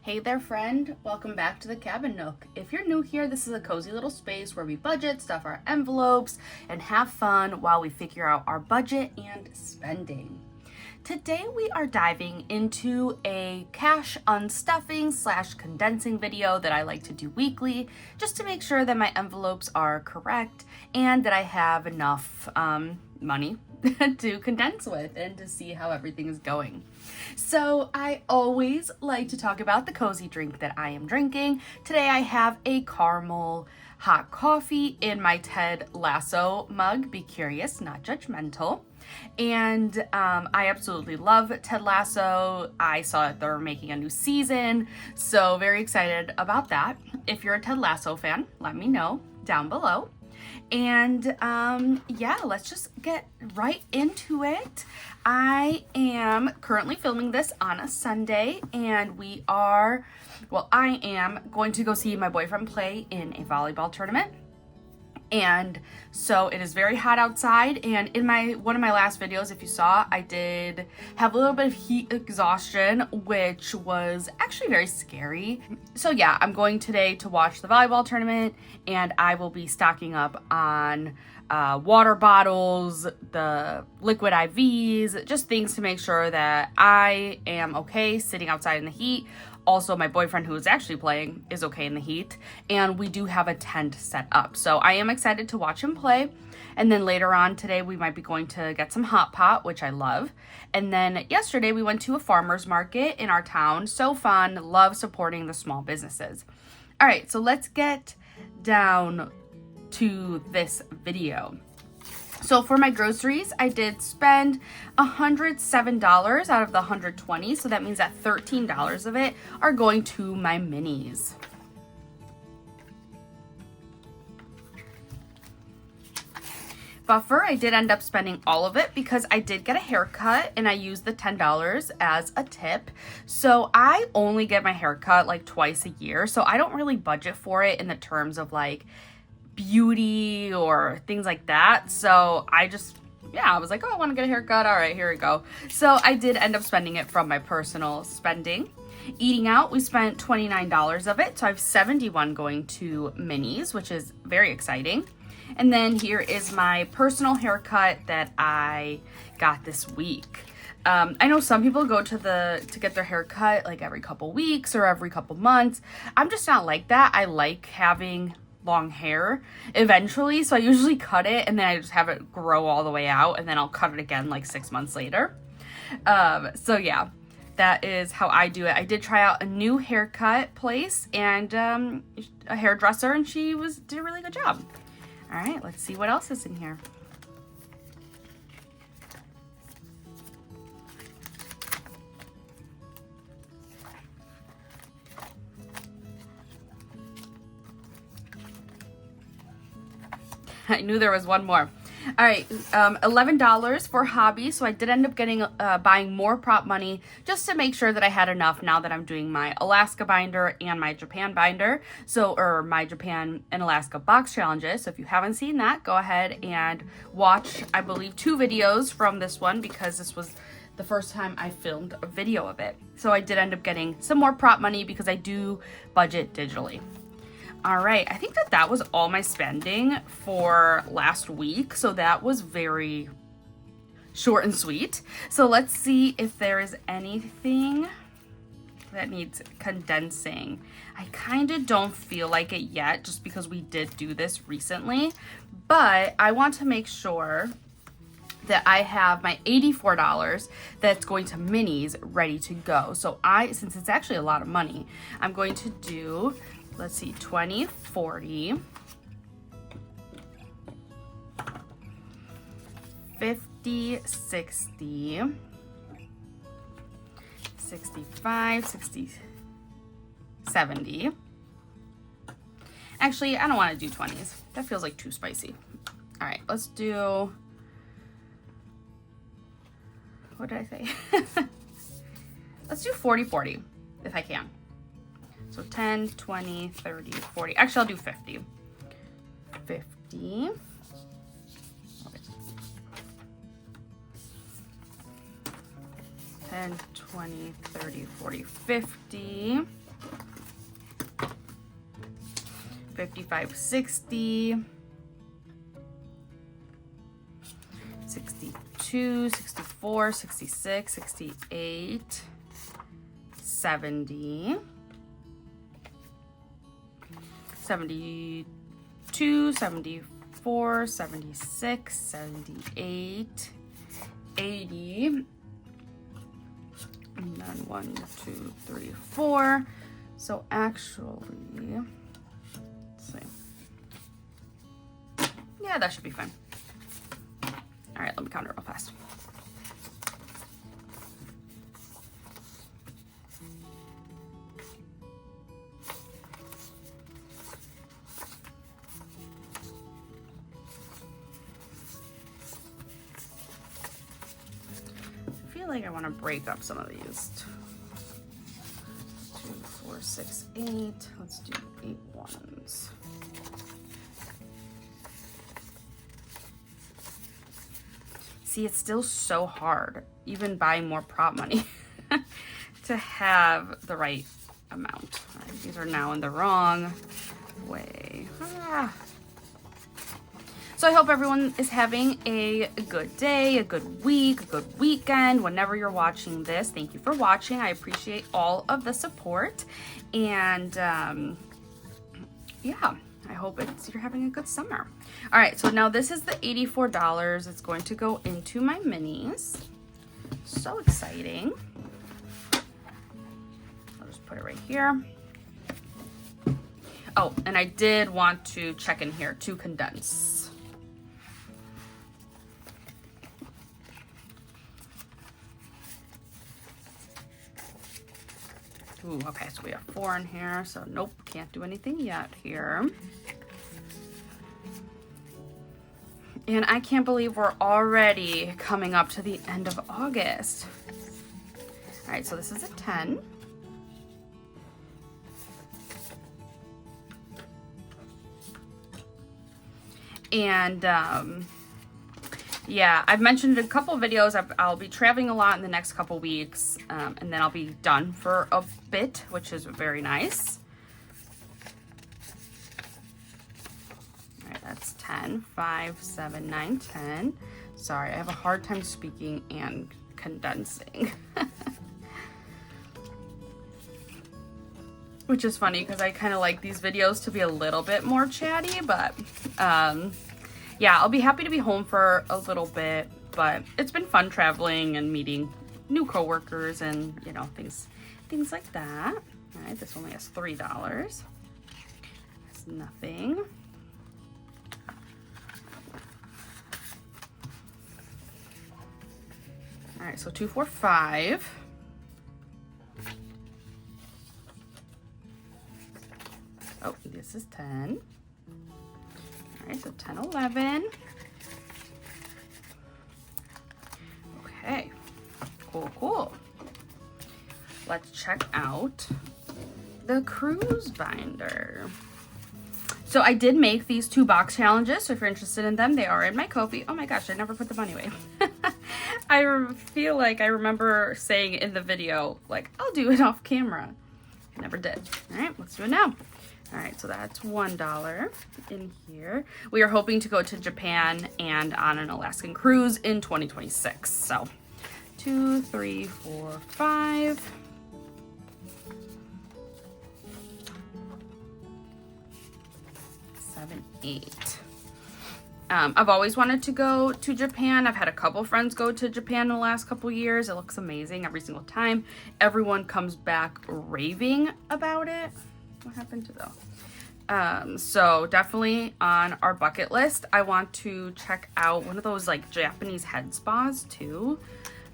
Hey there, friend. Welcome back to the Cabin Nook. If you're new here, this is a cozy little space where we budget, stuff our envelopes, and have fun while we figure out our budget and spending. Today we are diving into a cash unstuffing / condensing video that I like to do weekly, just to make sure that my envelopes are correct and that I have enough money to condense with and to see how everything is going. So I always like to talk about the cozy drink that I am drinking. Today I have a caramel hot coffee in my Ted Lasso mug. Be curious, not judgmental. And I absolutely love Ted Lasso. I saw that they're making a new season, so very excited about that. If you're a Ted Lasso fan, let me know down below. And yeah, let's just get right into it. I am currently filming this on a Sunday, and I am going to go see my boyfriend play in a volleyball tournament. And so it is very hot outside, and in one of my last videos, if you saw, I did have a little bit of heat exhaustion, which was actually very scary. So yeah, I'm going today to watch the volleyball tournament, and I will be stocking up on water bottles, the liquid IVs, just things to make sure that I am okay sitting outside in the heat. Also, my boyfriend, who is actually playing, is okay in the heat, and we do have a tent set up. So I am excited to watch him play. And then later on today, we might be going to get some hot pot, which I love. And then yesterday, we went to a farmer's market in our town. So fun. Love supporting the small businesses. All right, so let's get down to this video. So for my groceries, I did spend $107 out of the $120, so that means that $13 of it are going to my minis. Buffer, I did end up spending all of it because I did get a haircut and I used the $10 as a tip. So I only get my haircut like twice a year, so I don't really budget for it in the terms of like beauty or things like that. So I was like, oh, I want to get a haircut. All right, here we go. So I did end up spending it from my personal spending. Eating out, we spent $29 of it. So I have $71 going to minis, which is very exciting. And then here is my personal haircut that I got this week. I know some people go to get their hair cut like every couple weeks or every couple months. I'm just not like that. I like having long hair eventually, so I usually cut it and then I just have it grow all the way out, and then I'll cut it again like 6 months later. So yeah, that is how I do it. I did try out a new haircut place and a hairdresser, and she did a really good job. All right, let's see what else is in here. I knew there was one more. All right, $11 for hobby. So I did end up buying more prop money just to make sure that I had enough now that I'm doing my Alaska binder and my Japan binder. Or my Japan and Alaska box challenges. So if you haven't seen that, go ahead and watch, I believe, 2 videos from this one, because this was the first time I filmed a video of it. So I did end up getting some more prop money because I do budget digitally. All right, I think that was all my spending for last week. So that was very short and sweet. So let's see if there is anything that needs condensing. I kind of don't feel like it yet, just because we did do this recently, but I want to make sure that I have my $84 that's going to minis ready to go. So since it's actually a lot of money, I'm going to do, let's see, 20, 40, 50, 60, 65, 60, 70. Actually, I don't want to do 20s. That feels like too spicy. All right, let's do, what did I say? Let's do 40, 40 if I can. So 10, 20, 30, 40. Actually, I'll do 50. 50. Okay. 10, 20, 30, 40, 50. $55, $60, $62, $64, $66, $68, $70, $72, $74, $76, $78, $80, and then 1, 2, 3, 4. So actually, let's see. Yeah, that should be fine. All right, let me count it real fast. I feel like I want to break up some of these. 2, 4, 6, 8. Let's do 8 ones. See, it's still so hard, even buying more prop money, to have the right amount. All right, these are now in the wrong way. So I hope everyone is having a good day, a good week, a good weekend, whenever you're watching this. Thank you for watching. I appreciate all of the support. And yeah, I hope you're having a good summer. All right, so now this is the $84. It's going to go into my minis. So exciting. I'll just put it right here. Oh, and I did want to check in here to condense. Ooh, okay, so we have 4 in here, so nope, can't do anything yet here. And I can't believe we're already coming up to the end of August. All right, so this is a 10. And yeah, I've mentioned in a couple of videos, I'll be traveling a lot in the next couple weeks, and then I'll be done for a bit, which is very nice. All right, that's 10, 5, 7, 9, 10. Sorry, I have a hard time speaking and condensing. Which is funny because I kind of like these videos to be a little bit more chatty, but yeah, I'll be happy to be home for a little bit, but it's been fun traveling and meeting new coworkers and, you know, things like that. All right, this only has $3. That's nothing. All right, so 2, 4, 5. Oh, this is 10. All right, so 10, 11. Okay, cool. Let's check out the cruise binder. So I did make these 2 box challenges, so if you're interested in them, they are in my Ko-fi. Oh my gosh, I never put the money away. I feel like I remember saying in the video, like, I'll do it off camera. I never did. All right, let's do it now. All right, so that's $1 in here. We are hoping to go to Japan and on an Alaskan cruise in 2026. So 2, 3, 4, 5. 7, 8. I've always wanted to go to Japan. I've had a couple friends go to Japan in the last couple years. It looks amazing every single time. Everyone comes back raving about it. What happened to those? So definitely on our bucket list. I want to check out one of those like Japanese head spas too.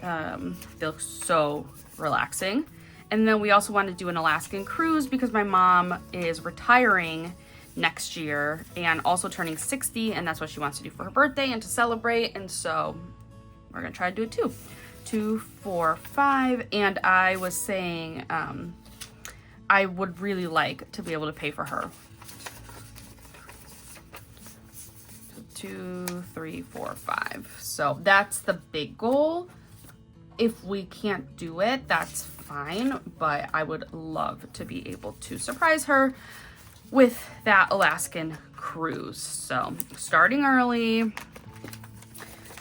They look so relaxing. And then we also want to do an Alaskan cruise because my mom is retiring next year and also turning 60, and that's what she wants to do for her birthday and to celebrate. And so we're gonna try to do it too. 2, 4, 5. And I was saying I would really like to be able to pay for her. 2, 3, 4, 5. So that's the big goal. If we can't do it, that's fine, but I would love to be able to surprise her with that Alaskan cruise. So starting early,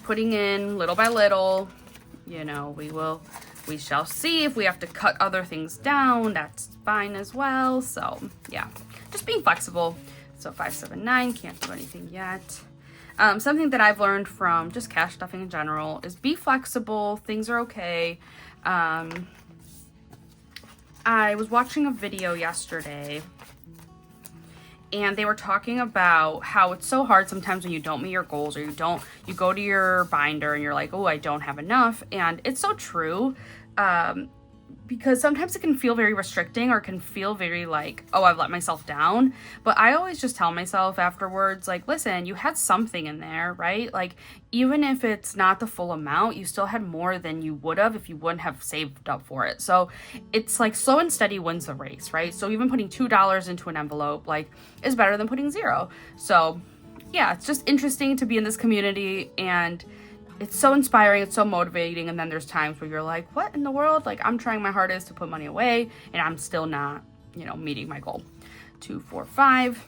putting in little by little, you know, we shall see. If we have to cut other things down, that's fine as well. So yeah, just being flexible. So 579, can't do anything yet. Something that I've learned from just cash stuffing in general is be flexible. Things are okay. I was watching a video yesterday and they were talking about how it's so hard sometimes when you don't meet your goals, or you go to your binder and you're like, oh, I don't have enough. And it's so true. Because sometimes it can feel very restricting, or can feel very like, oh, I've let myself down. But I always just tell myself afterwards, like, listen, you had something in there, right? Like, even if it's not the full amount, you still had more than you would have if you wouldn't have saved up for it. So it's like slow and steady wins the race, right? So even putting $2 into an envelope, like, is better than putting 0. So yeah, it's just interesting to be in this community, and it's so inspiring, it's so motivating. And then there's times where you're like, what in the world? Like, I'm trying my hardest to put money away and I'm still not, you know, meeting my goal. 2, 4, 5.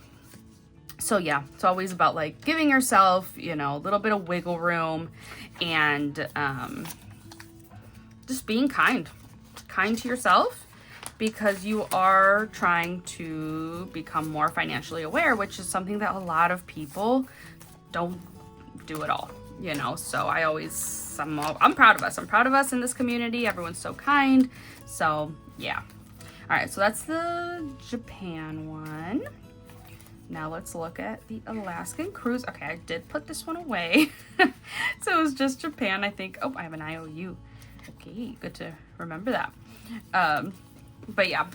So yeah, it's always about like giving yourself, you know, a little bit of wiggle room, and just being kind to yourself, because you are trying to become more financially aware, which is something that a lot of people don't do at all. You know, so I'm proud of us. I'm proud of us in this community. Everyone's so kind. So yeah. All right, so that's the Japan one. Now let's look at the Alaskan cruise. Okay, I did put this one away. So it was just Japan, I think. Oh, I have an IOU. Okay, good to remember that. But yeah,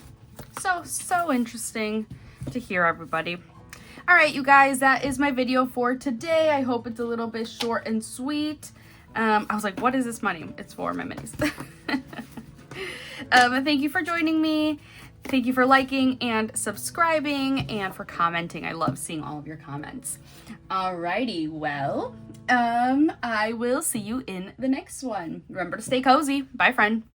so interesting to hear everybody. All right, you guys, that is my video for today. I hope it's a little bit short and sweet. I was like, what is this money? It's for my minis. Thank you for joining me. Thank you for liking and subscribing, and for commenting. I love seeing all of your comments. Alrighty, well, I will see you in the next one. Remember to stay cozy. Bye, friend.